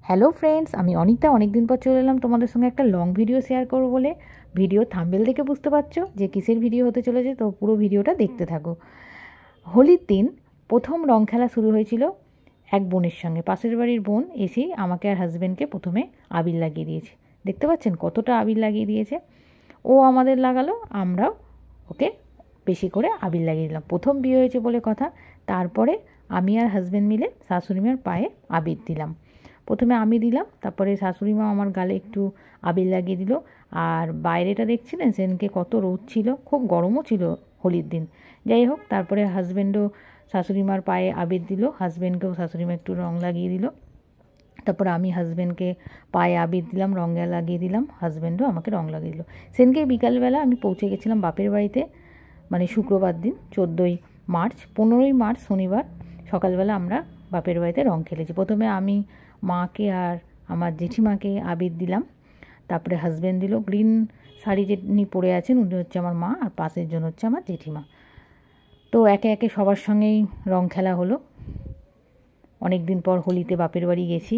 Hello friends, আমি অনিতা। অনেক দিন পর চলে এলাম তোমাদের সঙ্গে একটা লং ভিডিও শেয়ার করবো বলে। ভিডিও থাম্বনেল দেখে বুঝতে পারছো যে কিসের ভিডিও হতে চলেছে, তো পুরো ভিডিওটা দেখতে থাকো। হোলির দিন প্রথম রং খেলা শুরু হয়েছিল এক বোনের সঙ্গে। পাশের বাড়ির বোন এসেই আমাকে আর হাজব্যান্ডকে প্রথমে আবির লাগিয়ে দিয়েছে। দেখতে পাচ্ছেন কতটা আবির লাগিয়ে দিয়েছে। ও আমাদের লাগালো, আমরাও ওকে বেশি করে আবির লাগিয়ে দিলাম। প্রথম বিয়ে হয়েছে বলে কথা। তারপরে আমি আর হাজব্যান্ড মিলে শাশুড়ি মার পায়ে আবির দিলাম। প্রথমে আমি দিলাম, তারপরে শাশুড়ি মা আমার গালে একটু আবির লাগিয়ে দিল। আর বাইরেটা দেখছিলেন সেদিনকে কত রোদ ছিল, খুব গরমও ছিল হোলির দিন। যাই হোক, তারপরে হাজব্যান্ডও শাশুড়ি মার পায়ে আবির দিল, হাজব্যান্ডকেও শাশুড়ি মা একটু রং লাগিয়ে দিল। তারপর আমি হাজব্যান্ডকে পায়ে আবির দিলাম, রং লাগিয়ে দিলাম, হাজব্যান্ডও আমাকে রং লাগিয়ে দিল। সেদিনকে বিকালবেলা আমি পৌঁছে গেছিলাম বাপের বাড়িতে, মানে শুক্রবার দিন 14ই মার্চ। 15ই মার্চ শনিবার সকালবেলা আমরা বাপের বাড়িতে রং খেলেছি। প্রথমে আমি মাকে আর আমার জেঠিমাকে আবির দিলাম, তারপরে হাজব্যান্ড দিল। গ্রিন শাড়ি যিনি পরে আছেন উনি হচ্ছে আমার মা, আর পাশের জন হচ্ছে আমার জেঠিমা। তো একে একে সবার সঙ্গেই রং খেলা হলো। অনেক দিন পর হোলিতে বাপের বাড়ি গেছি।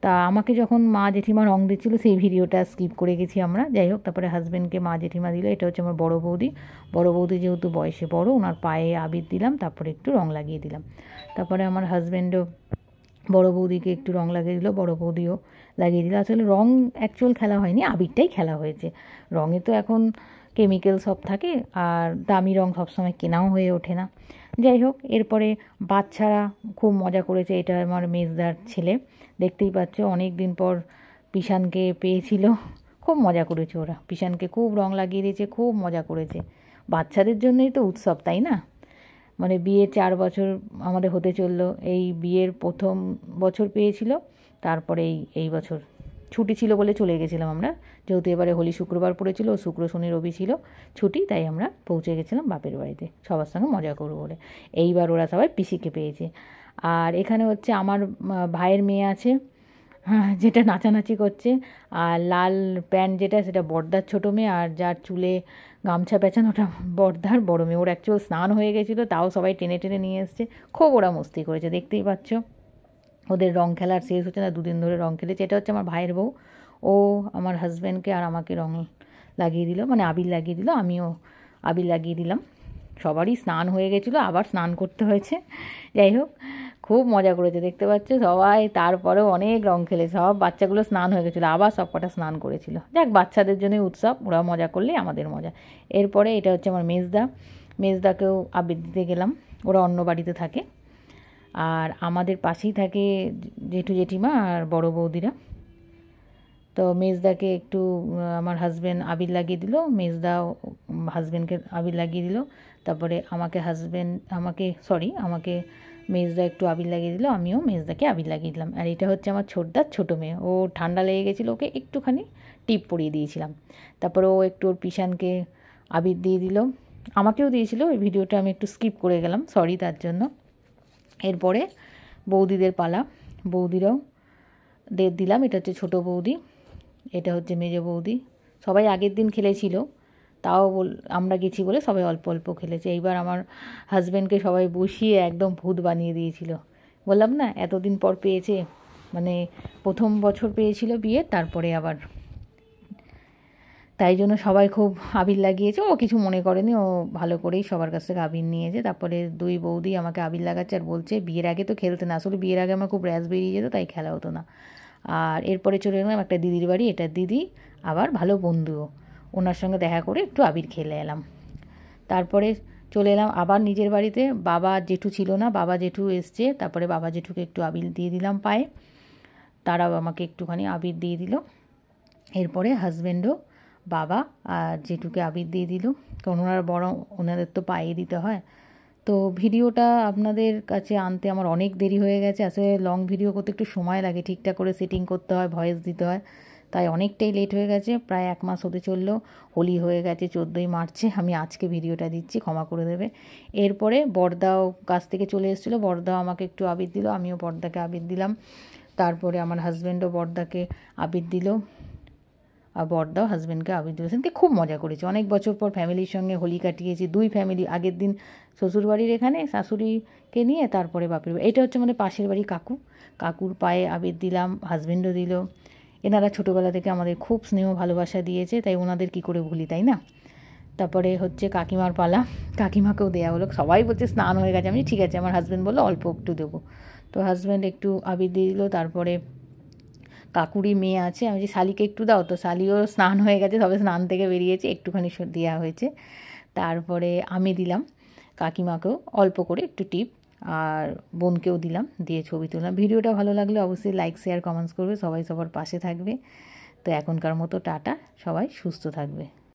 তা আমাকে যখন মা জেঠিমা রং দিচ্ছিলো সেই ভিডিওটা স্কিপ করে গেছি আমরা। যাই হোক, তারপরে হাজব্যান্ডকে মা জেঠিমা দিল। এটা হচ্ছে আমার বড় বৌদি। বড় বৌদি যেহেতু বয়সে বড়, ওনার পায়ে আবির দিলাম, তারপরে একটু রং লাগিয়ে দিলাম। তারপরে আমার হাজব্যান্ডও বড় বৌদিকে একটু রং লাগিয়ে দিল, বড় বৌদিও লাগিয়ে দিল। আসলে রং অ্যাকচুয়াল খেলা হয়নি, আবিরটাই খেলা হয়েছে। রঙে তো এখন কেমিক্যাল সব থাকে, আর দামি রং সবসময় কেনাও হয়ে ওঠে না। যাই হোক, এরপরে বাচ্চারা খুব মজা করেছে। এটা আমার মেজদার ছেলে, দেখতেই পাচ্ছ অনেক দিন পর পিশানকে পেয়েছিল। খুব মজা করেছে ওরা, পিশানকে খুব রং লাগিয়ে দিয়েছে, খুব মজা করেছে। বাচ্চাদের জন্যই তো উৎসব, তাই না? মানে বিয়ের 4 বছর আমাদের হতে চললো। এই বিয়ের প্রথম বছর পেয়েছিল, তারপরে এই বছর ছুটি ছিল বলে চলে গেছিলাম আমরা। যেহেতু এবারে হোলি শুক্রবার পড়েছিল, শুক্র শনি রবি ছিল ছুটি, তাই আমরা পৌঁছে গেছিলাম বাপের বাড়িতে সবার সঙ্গে মজা করবো বলে। এইবার ওরা সবাই পিসিকে পেয়েছে। আর এখানে হচ্ছে আমার ভাইয়ের মেয়ে আছে, যেটা নাচানাচি করছে। আর লাল প্যান্ট যেটা, সেটা বড়দার ছোটো মেয়ে, আর যার চুলে গামছা পেঁচানো ওটা বড়দার বড় মেয়ে। ওর অ্যাকচুয়াল স্নান হয়ে গেছিলো, তাও সবাই টেনে টেনে নিয়ে এসছে। খুব ওরা মস্তি করেছে, দেখতেই পাচ্ছ। ওদের রং খেলার শেষ হচ্ছে না, 2 দিন ধরে রং খেলেছে। এটা হচ্ছে আমার ভাইয়ের বউ। ও আমার হাজব্যান্ডকে আর আমাকে রং লাগিয়ে দিল, মানে আবির লাগিয়ে দিল, আমিও আবির লাগিয়ে দিলাম। সবারই স্নান হয়ে গেছিলো, আবার স্নান করতে হয়েছে। যাই হোক, খুব মজা করেছে, দেখতে পাচ্ছ সবাই। তারপরেও অনেক রং খেলে, সব বাচ্চাগুলো স্নান হয়ে গেছিলো, আবার সব কটা স্নান করেছিল। যাক, বাচ্চাদের জন্যই উৎসব, ওরা মজা করলেই আমাদের মজা। এরপরে এটা হচ্ছে আমার মেজদা, মেজদাকেও আবির দিতে গেলাম। ওরা অন্য বাড়িতে থাকে, আর আমাদের পাশেই থাকে জেঠু জেঠিমা আর বড় বৌদিরা। তো মেজদাকে একটু আমার হাজব্যান্ড আবির লাগিয়ে দিল, মেজদাও হাজব্যান্ডকে আবির লাগিয়ে দিল। তারপরে আমাকে মেজদা একটু আবির লাগিয়ে দিল, আমিও মেজদাকে আবির লাগিয়ে দিলাম। আর এটা হচ্ছে আমার ছোটদার ছোটো মেয়ে, ও ঠান্ডা লেগে গেছিলো, ওকে একটুখানি টিপ পরিয়ে দিয়েছিলাম। তারপরে ও একটু ওর পিশানকে আবির দিয়ে দিল, আমাকেও দিয়েছিল। ওই ভিডিওটা আমি একটু স্কিপ করে গেলাম, সরি তার জন্য। এরপরে বৌদিদের পালা, বৌদিরাও দিলাম। এটা হচ্ছে ছোটো বৌদি, এটা হচ্ছে মেজো বৌদি। সবাই আগের দিন খেলেছিল, তাও আমরা গেছি বলে সবাই অল্প অল্প খেলেছে। এইবার আমার হাজব্যান্ডকে সবাই বসিয়ে একদম ভূত বানিয়ে দিয়েছিল। বললাম না, এতদিন পর পেয়েছে, মানে প্রথম বছর পেয়েছিল বিয়ে, তারপরে আবার, তাই জন্য সবাই খুব আবির লাগিয়েছে। ও কিছু মনে করেনি, ও ভালো করেই সবার কাছ থেকে আবির নিয়েছে। তারপরে 2 বৌদি আমাকে আবির লাগাচ্ছে আর বলছে বিয়ের আগে তো খেলতে না। আসলে বিয়ের আগে আমার খুব র্যাশ বেরিয়ে যেত, তাই খেলা হতো না। আর এরপরে চলে গেলাম একটা দিদির বাড়ি, এটা দিদি আবার ভালো বন্ধুও, ওনার সঙ্গে দেখা করে একটু আবির খেলে এলাম। তারপরে চলে এলাম আবার নিজের বাড়িতে। বাবা জেঠু ছিল না, বাবা জেঠু এসছে। তারপরে বাবা জেঠুকে একটু আবির দিয়ে দিলাম পায়ে, তারাও আমাকে একটুখানি আবির দিয়ে দিল। এরপরে হাজব্যান্ডও বাবা আর জেঠুকে আবির দিয়ে দিল, কারণ ওনারা বড়, ওনাদের তো পায়ে দিতে হয়। তো ভিডিওটা আপনাদের কাছে আনতে আমার অনেক দেরি হয়ে গেছে। আসলে লং ভিডিও করতে একটু সময় লাগে, ঠিকঠাক করে সেটিং করতে হয়, ভয়েস দিতে হয়, তাই অনেকটাই লেট হয়ে গেছে। প্রায় 1 মাস হতে চললো, হোলি হয়ে গেছে 14ই মার্চে। আমি আজকে ভিডিওটা দিচ্ছি, ক্ষমা করে দেবে। এরপরে বড়দাও কাছ থেকে চলে এসেছিলো, বড়দাও আমাকে একটু আবির দিল, আমিও বড়দাকে আবির দিলাম। তারপরে আমার হাজব্যান্ডও বড়দাকে আবির দিল, আর বড়দাও হাজব্যান্ডকে আবির দিল। সেদিনকে খুব মজা করেছি, অনেক বছর পর ফ্যামিলির সঙ্গে হোলি কাটিয়েছি। 2 ফ্যামিলি, আগের দিন শ্বশুরবাড়ির এখানে শাশুড়িকে নিয়ে তারপরে বাপের বাড়ি। এটা হচ্ছে আমাদের পাশের বাড়ি কাকুর পায়ে আবির দিলাম, হাজব্যান্ডও দিল। এনারা ছোটোবেলা থেকে আমাদের খুব স্নেহ ভালোবাসা দিয়েছে, তাই ওনাদের কী করে ভুলি, তাই না? তারপরে হচ্ছে কাকিমার পালা, কাকিমাকেও দেওয়া হলো। সবাই বলছে স্নান হয়ে গেছে, আমি ঠিক আছে, আমার হাজব্যান্ড বললো অল্প একটু দেবো, তো হাজব্যান্ড একটু আবির দিয়ে দিল। তারপরে কাকুরই মেয়ে আছে, আমি যে শালিকে একটু দাও, তো শালিও স্নান হয়ে গেছে, তবে স্নান থেকে বেরিয়েছে, একটুখানি দেওয়া হয়েছে। তারপরে আমি দিলাম কাকিমাকেও অল্প করে একটু টিপ, আর বোনকেও দিলাম, দিয়ে ছবি তুললাম। ভিডিওটা ভালো লাগলে অবশ্যই লাইক শেয়ার কমেন্টস করবে, সবাই সবার পাশে থাকবে। তো এখনকার মতো টাটা, সবাই সুস্থ থাকবে।